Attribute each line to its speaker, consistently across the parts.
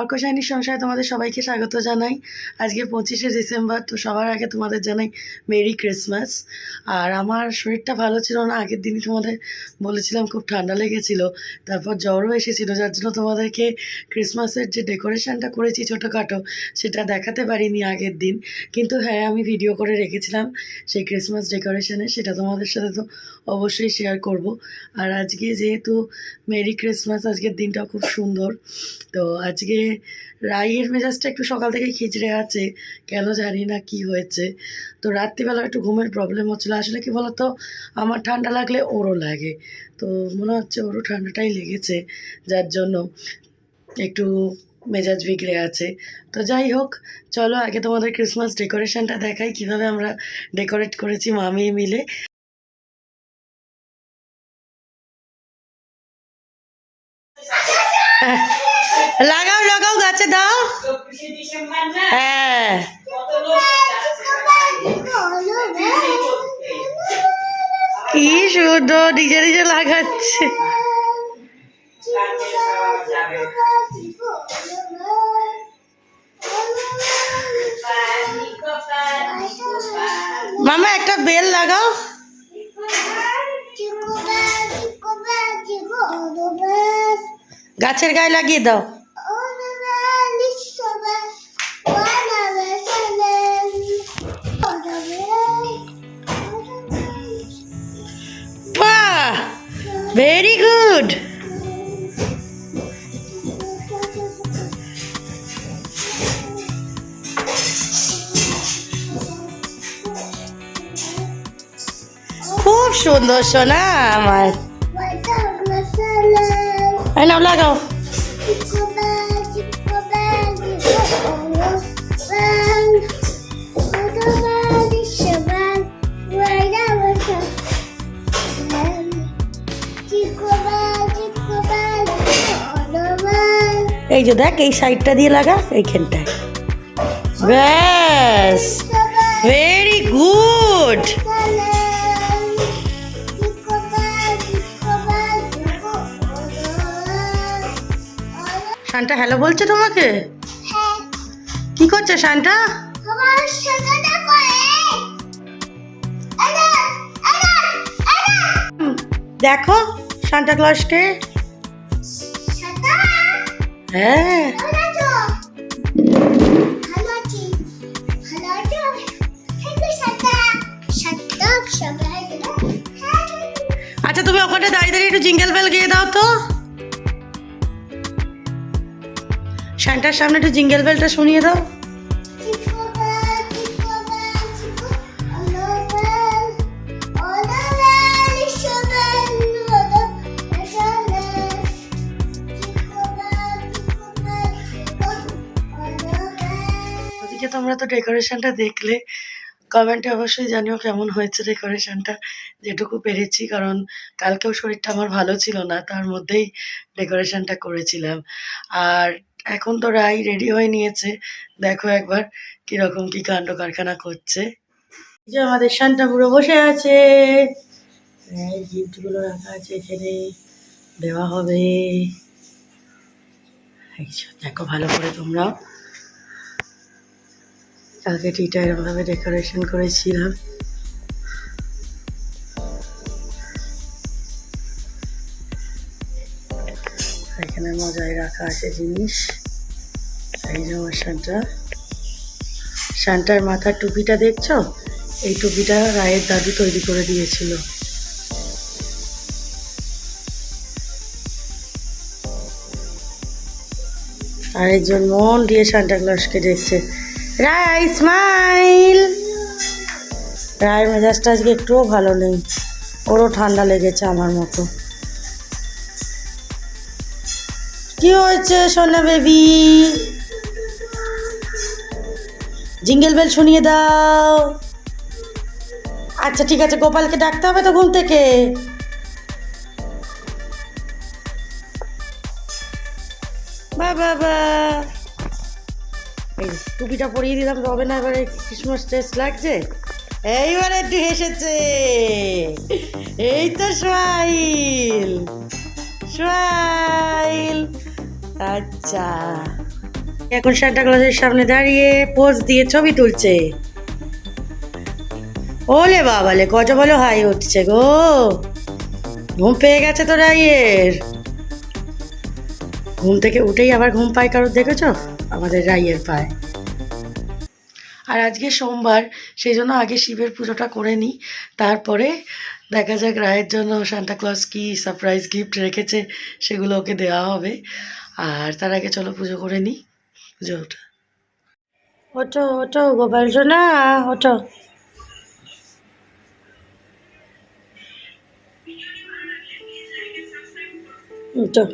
Speaker 1: অর্কশাইনীর সংসারে তোমাদের সবাইকে স্বাগত জানাই। আজকে 25শে ডিসেম্বর, তো সবার আগে তোমাদের জানাই মেরি ক্রিসমাস। আর আমার শরীরটা ভালো ছিল না, আগের দিনই তোমাদের বলেছিলাম খুব ঠান্ডা লেগেছিল, তারপর জ্বরও এসেছিলো, যার জন্য তোমাদেরকে ক্রিসমাসের যে ডেকোরেশনটা করেছি ছোটোখাটো সেটা দেখাতে পারিনি আগের দিন। কিন্তু হ্যাঁ, আমি ভিডিও করে রেখেছিলাম সেই ক্রিসমাস ডেকোরেশনে, সেটা তোমাদের সাথে তো অবশ্যই শেয়ার করব। আর আজকে যেহেতু মেরি ক্রিসমাস, আজকের দিনটাও খুব সুন্দর। তো আজকে রাইয়ের মেজাজটা একটু সকাল থেকেই খিচড়ে আছে, কেন জানি না কি হয়েছে। তো রাত্রিবেলা একটু ঘুমের প্রবলেম হচ্ছিলো। আসলে কি বলতো, আমার ঠান্ডা লাগলে ওরও লাগে, তো মনে হচ্ছে ওরও ঠান্ডাটাই লেগেছে, যার জন্য একটু মেজাজ বিগড়ে আছে। তো যাই হোক, চলো আগে তোমাদের ক্রিসমাস ডেকোরেশনটা দেখাই, কিভাবে আমরা ডেকোরেট করেছি মা মেয়ে মিলে। লাগাও লাগাও, গাছে দাও। হ্যাঁ, কি সুন্দর নিজে নিজে লাগাচ্ছে। মামা একটা বেল লাগাও। গাছের গায়ে লাগিয়ে দাও। বাহ, ভেরি গুড। খুব সুন্দর সোনা আমার। এই নাও, লাগাও। এই যে দেখ, এই সাইডটা দিয়ে লাগা, এইখানটায়। ব্যাস, ভেরি গুড। শান্তা হ্যালো বলছে তোমাকে? কি করছে শান্তা? দেখো সান্টা ক্লজকে। হ্যাঁ, আচ্ছা তুমি ওখানে দাঁড়িয়ে দাঁড়িয়ে একটু জিঙ্গেল বেল গিয়ে দাও তো। শান্তার সামনে একটু জিঙ্গেল বেলটা শুনিয়ে দাও। ওদিকে তোমরা তো ডেকোরেশনটা দেখলে, কমেন্টে অবশ্যই জানিও কেমন হয়েছে ডেকোরেশনটা, যেটুকু পেরেছি, কারণ কালকেও শরীরটা আমার ভালো ছিল না, তার মধ্যেই ডেকোরেশনটা করেছিলাম। আর এখন তো রাই রেডি হয়ে নিয়েছে, দেখো একবার কীরকম কী কাণ্ড কারখানা করছে। এই যে আমাদের শান্তা পুরো বসে আছে, গিফটগুলো রাখা আছে এখানে, দেওয়া হবে। দেখো ভালো করে তোমরা, কালকে টিটা এরকমভাবে ডেকোরেশন করেছিলাম। এখানে মজায় রাখা আছে জিনিস। এই যে আমার শান্তার মাথার টুপিটা দেখছো, এই টুপিটা রায়ের দাদু তৈরি করে দিয়েছিল। আর একজন মন দিয়ে সান্টা ক্লজকে দেখছে। রাই স্মাইল। রায়ের মেজাজটা আজকে একটুও ভালো নেই, ওরও ঠান্ডা লেগেছে আমার মতো। কি হয়েছে সোনা বেবি? জিঙ্গেল বেল শুনিয়ে দাও। আচ্ছা ঠিক আছে, গোপালকে ডাকতে হবে তো ঘুম থেকে। বাবা, এই টুপিটা পরিয়ে দিলাম, তবে না এবারে ক্রিসমাস টেস্ট লাগছে। এইবারে একটু হেসেছে, এই তো স্মাইল স্মাইল। আচ্ছা এখন সান্টা ক্লজের সামনে দাঁড়িয়ে পোজ দিয়ে ছবি তুলছে। ওলে বাবালে কত বলো হাই উঠছে গো, ঘুম পেয়ে গেছে তো রাইয়ের। ঘুম থেকে উঠেই আবার ঘুম পায় কারোর, দেখেছো? আমাদের রাইয়ের পায়। আর আজকে সোমবার, সেই জন্য আগে শিবের পুজোটা করে নিই, তারপরে দেখা যাক রায়ের জন্য সান্টা ক্লজ কি সারপ্রাইজ গিফট রেখেছে সেগুলো ওকে দেওয়া হবে। আর তার আগে চলো পুজো করে নিই। পুজো ওঠো ওঠো ওঠো গোপাল সোনা ওঠো। ওঠো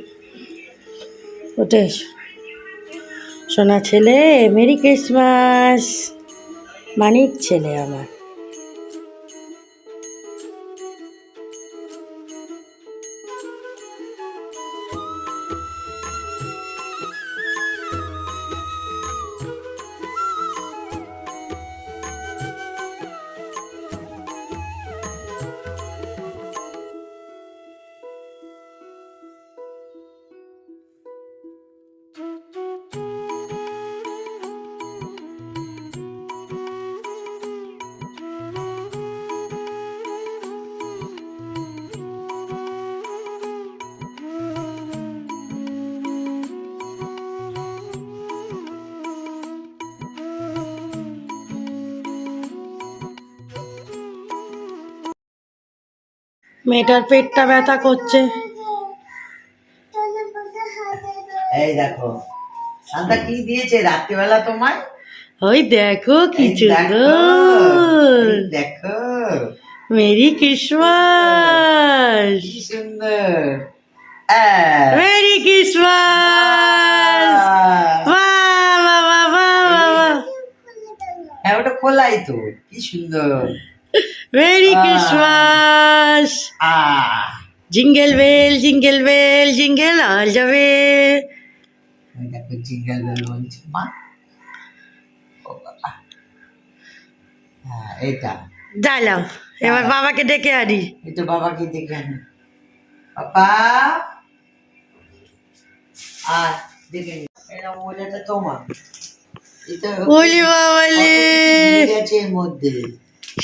Speaker 1: ওঠে এসো সোনা ছেলে, মেরি ক্রিসমাস। মানিক ছেলে আমার। মেয়েটার পেটটা ব্যথা করছে।
Speaker 2: এই দেখো সান্তা কি দিয়েছে রাত্রিবেলা তোমায়।
Speaker 1: ওই দেখো কি
Speaker 2: এই দেখো,
Speaker 1: সুন্দর।
Speaker 2: এই দেখো
Speaker 1: মেরি ক্রিসমাস।
Speaker 2: কি সুন্দর।
Speaker 1: Merry Christmas. বাহ বাহ বাহ বাহ বাহ।
Speaker 2: হ্যাঁ ওটা খোলাই তো, কি সুন্দর।
Speaker 1: Merry Christmas. Jingle bell jingle bell jingle all যাবে।
Speaker 2: দেখো জিঙ্গেল বেল বলছে মা। ও বাবা, হ্যাঁ এটা
Speaker 1: যাইলাম, এবার বাবাকে ডেকে আনি।
Speaker 2: এটা বাবাকে দেখে আনি। বাবা আর দেখে নি, এটা মোজাটা তোমার। এটা
Speaker 1: ওলি বাবালে,
Speaker 2: আছে এর মধ্যে।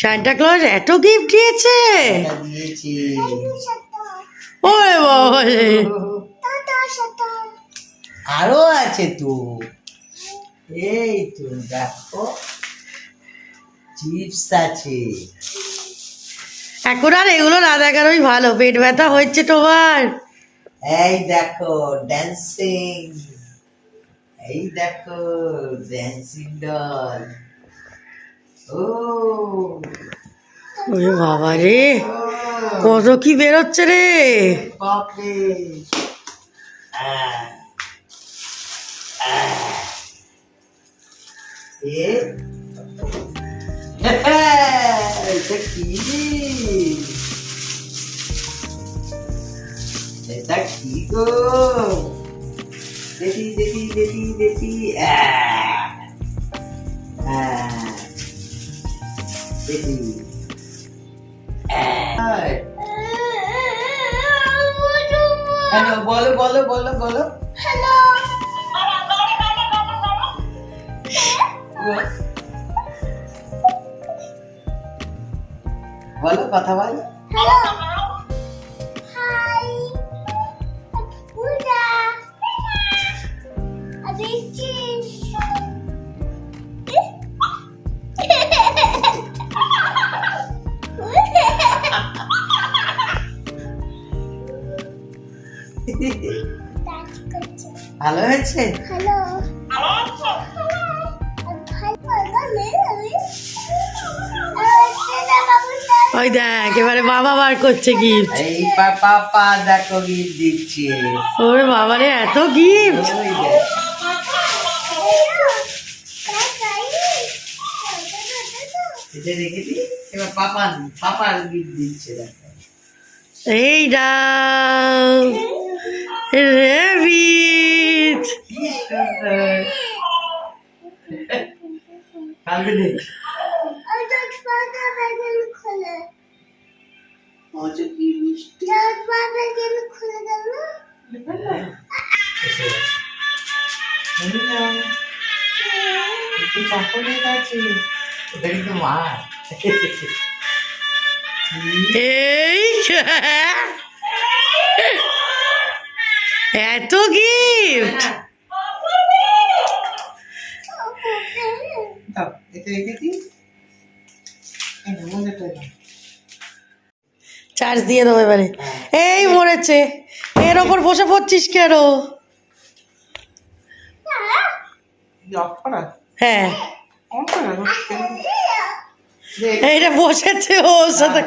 Speaker 1: সান্টা ক্লজ এত গিফট দিয়েছে।
Speaker 2: এটা দিয়েছি।
Speaker 1: ওরে বাবালে,
Speaker 2: আরো আছে তো, এই তো দেখো চিপস আছে।
Speaker 1: এখন আর এগুলো না দেখানোই ভালো, পেট ব্যথা হচ্ছে তোমার।
Speaker 2: এই দেখো ড্যান্সিং, এই দেখো ড্যান্সিং ডল। ও
Speaker 1: ওরে বাবা রে, কত কি বেরোচ্ছে রে।
Speaker 2: বাপরে, এ এটা কি, এটা কি গো, দেখি দেখি দেখি দেখি। দেখি হ্যালো, বলো বলো বলো বলো। বলো কথা বলো। ভালো হয়েছে।
Speaker 1: ওই দেখ এবারে বাবা বার করছে গিফট।
Speaker 2: এই পাপা দেখো গিফট দিচ্ছে।
Speaker 1: ওরে বাবা রে, এত গিফট।
Speaker 2: ওই দেখ। এটা রেখে দি, এবার পাপার গিফট দিচ্ছে দেখো।
Speaker 1: এই দাও রেবিট।
Speaker 2: কি সুন্দর। কালকে দেখ কি মিষ্টি। চকোলেট আছে, এটা কিন্তু মার।
Speaker 1: এই এত গিফট!
Speaker 2: দাও, এটা রেখে দিই। এই নাও, মজাটা দাও।
Speaker 1: চার্জ দিয়ে দেবো এবারে। এই মরেছে, এর ওপর বসে পড়ছিস কেন?
Speaker 2: অফ করা?
Speaker 1: হ্যাঁ,
Speaker 2: অন করা?
Speaker 1: এইটা বসেছে ওর সাথে।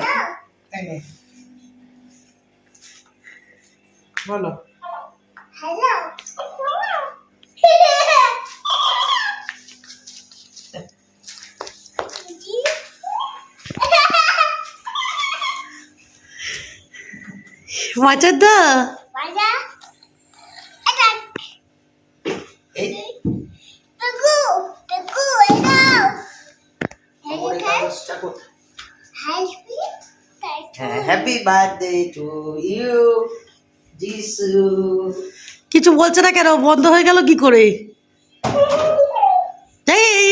Speaker 2: বলো।
Speaker 1: মাছের দা
Speaker 2: এই হ্যাপি বার্থডে টু ইউ যিশু।
Speaker 1: কিছু বলছে না কেন? বন্ধ হয়ে গেল কি করে? এই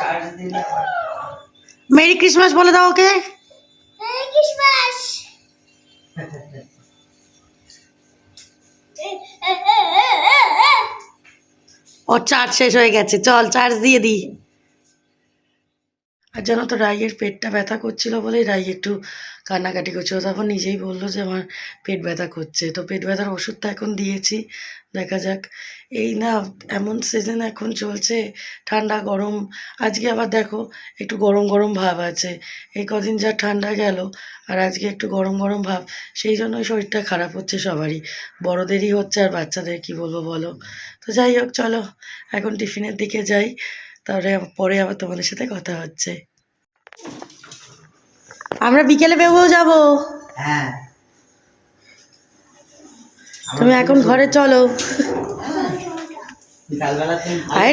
Speaker 2: চার্জ দিলে
Speaker 1: মেরি ক্রিসমাস বলে দাও ওকে। ওর চার্জ শেষ হয়ে গেছে, চল চার্জ দিয়ে দিই। আর জানো তো রাইয়ের পেটটা ব্যথা করছিল বলে রাই একটু কান্নাকাটি করছিল, তখন নিজেই বললো যে আমার পেট ব্যথা করছে। তো পেট ব্যথার ওষুধটা এখন দিয়েছি, দেখা যাক। এই না এমন সিজন এখন চলছে, ঠান্ডা গরম। আজকে আবার দেখো একটু গরম গরম ভাব আছে, এই কদিন যা ঠান্ডা গেল আর আজকে একটু গরম গরম ভাব, সেই জন্যই শরীরটা খারাপ হচ্ছে সবারই, বড়োদেরই হচ্ছে আর বাচ্চাদের কি বলবো বলো। তো যাই হোক চলো এখন টিফিনের দিকে যাই, তাহলে পরে আবার তোমাদের সাথে কথা হচ্ছে। আমরা বিকেলে বেরোবো যাবো,
Speaker 2: হ্যাঁ
Speaker 1: তুমি এখন ঘরে চলো।
Speaker 2: বিকালবেলা তুমি
Speaker 1: আরে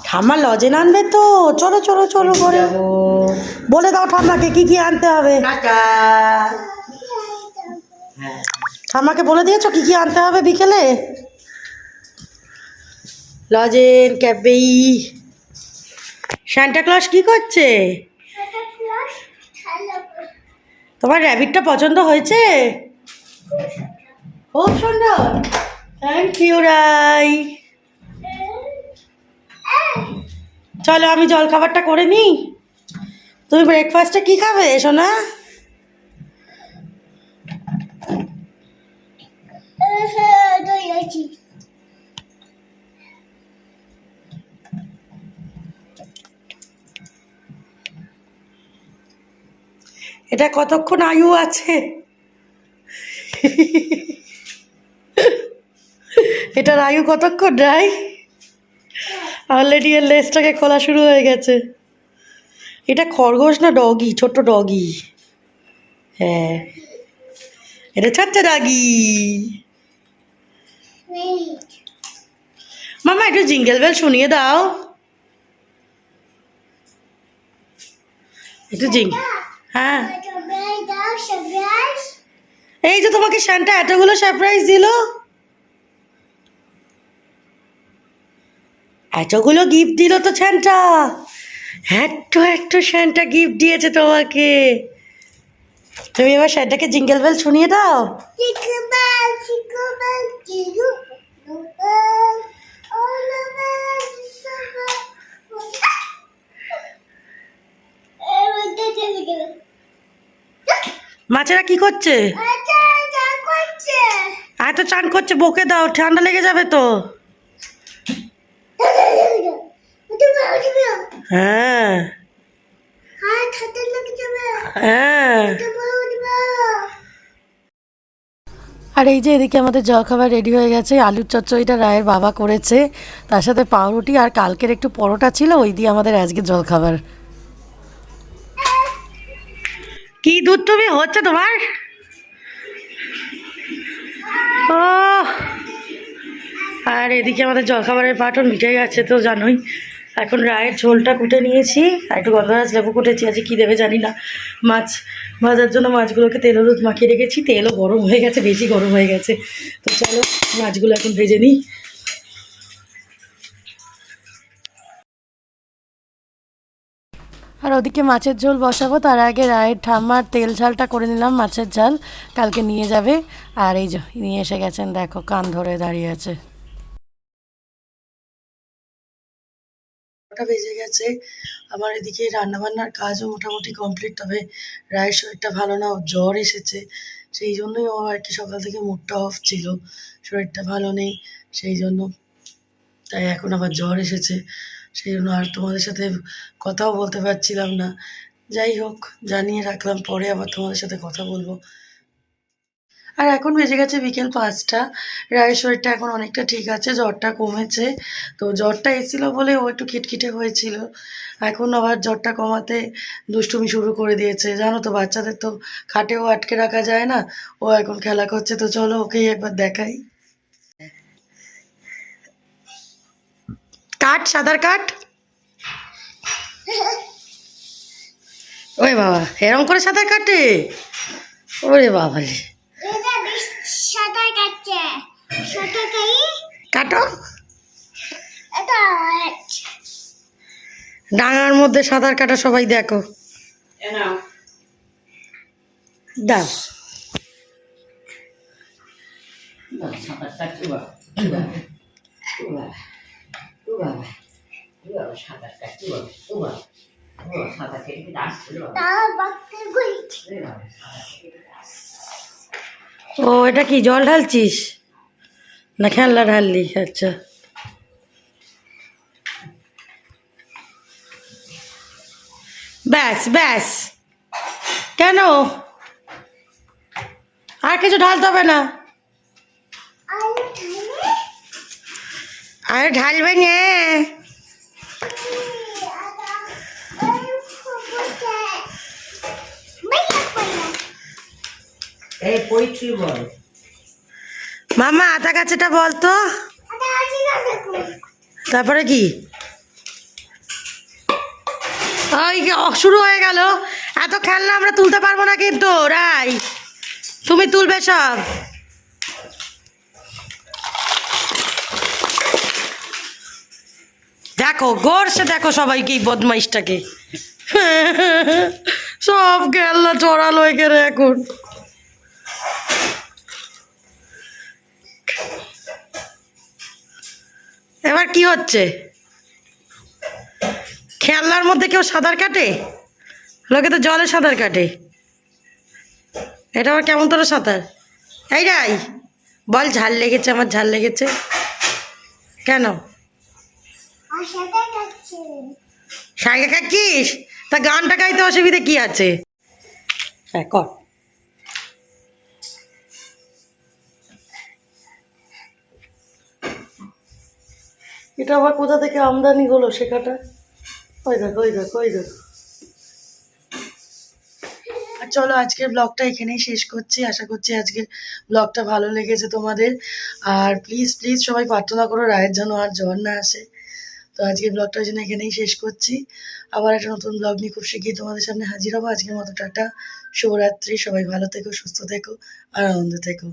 Speaker 1: ঠাম্মা লজেন আনবে তো, চলো চলো চলো ঘরে।
Speaker 2: যাবো।
Speaker 1: বলে দাও ঠাম্মাকে কি কি আনতে হবে।
Speaker 2: টাটা। হ্যাঁ
Speaker 1: ঠাম্মাকে বলে দিয়েছো কি কি আনতে হবে বিকেলে? লজেন, ক্যাবেই। সান্টা ক্লজ কি করছে? তোমার র্যাবিটটা পছন্দ হয়েছে? খুব সুন্দর, থ্যাংক ইউ রাই। চলো আমি জল খাবারটা করে নিই। তুমি ব্রেকফাস্টে কি খাবে সোনা? এটা কতক্ষণ আয়ু আছে? এটার আয়ু কতক্ষণ রাই? অলরেডি এর লেজটাকে খোলা শুরু হয়ে গেছে। এটা খরগোশ না ডগি? ছোট্ট ডগি। হ্যাঁ এটা ছোট্ট ডগি। মামা একটু জিঙ্গেল বেল শুনিয়ে দাও, একটু হ্যাঁ এই যে তোমাকে সান্টা এতগুলো সারপ্রাইজ দিল, এতগুলো গিফট দিল তো সান্টা, একটু একটু সান্টা গিফট দিয়েছে তোমাকে। তুমি এবার সান্টাকে জিঙ্গেল বেল শুনিয়ে দাও। মাছেরা কি করছে? এত চান করছে, বকে দাও, ঠান্ডা লেগে যাবে তো। হ্যাঁ হ্যাঁ। আর এই যে এদিকে আমাদের জলখাবার রেডি হয়ে গেছে। আলুর চচ্চড়িটা রায়ের বাবা করেছে, তার সাথে পাউরুটি আর কালকের একটু পরোটা ছিল, ওই দিয়ে আমাদের আজকে জলখাবার। কি দুধ তুমি হচ্ছে তোমার? ও আর এদিকে আমাদের জলখাবারের পাটন মিটে গেছে তো জানোই, এখন রায়ের ঝোলটা কুটে নিয়েছি, আর একটু গন্ধরাজ লেবু কুটেছি, আজকে কী দেবে জানি না। মাছ ভাজার জন্য মাছগুলোকে তেল হলুদ মাখিয়ে রেখেছি, তেলও গরম হয়ে গেছে, বেশি গরম হয়ে গেছে। তো চলো মাছগুলো এখন ভেজে নিই। আর ওদিকে মাছের ঝোল বসাবো, তার আগে রায়ের ঠাম্মার তেল ঝালটা করে নিলাম, মাছের ঝাল কালকে নিয়ে যাবে। আর এই যে নিয়ে এসে গেছেন, দেখো কান ধরে দাঁড়িয়ে আছে। ওটা বেজে গেছে, আমার এদিকে রান্নাবান্নার কাজও মোটামুটি কমপ্লিট। তবে রায়ের শরীরটা ভালো না, ওর জ্বর এসেছে, সেই জন্যই ও আর কি সকাল থেকে মুডটা অফ ছিল, শরীরটা ভালো নেই সেই জন্য। তাই এখন আবার জ্বর এসেছে, সেই জন্য আর তোমাদের সাথে কথাও বলতে পারছিলাম না। যাই হোক, জানিয়ে রাখলাম, পরে আবার তোমাদের সাথে কথা বলবো। আর এখন বেজে গেছে বিকেল 5টা। রায়ের শরীরটা এখন অনেকটা ঠিক আছে, জ্বরটা কমেছে। তো জ্বরটা এসেছিলো বলে ও একটু খিটখিটে হয়েছিল, এখন আবার জ্বরটা কমাতে দুষ্টুমি শুরু করে দিয়েছে। জানো তো বাচ্চাদের তো খাটেও আটকে রাখা যায় না, ও এখন খেলা করছে। তো চলো ওকেই একবার দেখাই। কাট, সাঁতার কাট। ওরে বাবা, এরম করে সাঁতার কাটে? ওরে বাবা রে,
Speaker 3: সাঁতার কাটছে, সাঁতার কাই
Speaker 1: কাটো।
Speaker 3: এটা
Speaker 1: ডাঙার মধ্যে সাঁতার কাটা সবাই দেখো। দাও।
Speaker 2: সাঁতার কাটতে বাবা, সাঁতার কাটতে বাবা, সাঁতার কেটে আসছিল।
Speaker 3: তার বাক্যে গুলিছে।
Speaker 1: ও এটা কি জল ঢালছিস না খেলনা ঢাললি? আচ্ছা, ব্যাস ব্যাস। কেন আর কিছু ঢালতে হবে না? আরে ঢালবে না।
Speaker 2: এই পোয়েট্রি বল।
Speaker 1: মামা আতা গাছেটা বলতো, তারপরে কি? ওই শুরু হয়ে গেল, এত খেলনা আমরা তুলতে পারবো না কিন্তু। রাই, তুমি তুলবে সব। দেখো গড়ছে, দেখো সবাইকে, এই বদমাইশটাকে। সব খেলনা চড়ালো এখানে এখন। এবার কি হচ্ছে? খেলনার মধ্যে কেউ সাঁতার কাটে? লোকে তো জলে সাঁতার কাটে, এটা আবার কেমন তোর সাঁতার? এই রাই বল, ঝাল লেগেছে, আমার ঝাল লেগেছে। কেন
Speaker 3: সাঁতার কাটছে?
Speaker 1: সাইকে কাকিস? তা গানটা গাইতে অসুবিধে কি আছে? হ্যাঁ কর। এটা আবার কোথা থেকে আমদানি হলো শেখাটা? ওই দেখো, ওই দেখো, ওই দেখো। আর চলো আজকের ব্লগটা এখানেই শেষ করছি। আশা করছি আজকের ব্লগটা ভালো লেগেছে তোমাদের। আর প্লিজ প্লিজ সবাই প্রার্থনা করো রায়ের যেন আর জ্বর না আসে। তো আজকের ব্লগটার জন্য এখানেই শেষ করছি। আবার একটা নতুন ব্লগ নিয়ে খুব শীঘ্রই তোমাদের সামনে হাজির হবো। আজকের মতো টাটা, শুভরাত্রি। সবাই ভালো থেকো, সুস্থ থেকো আর আনন্দে থেকো।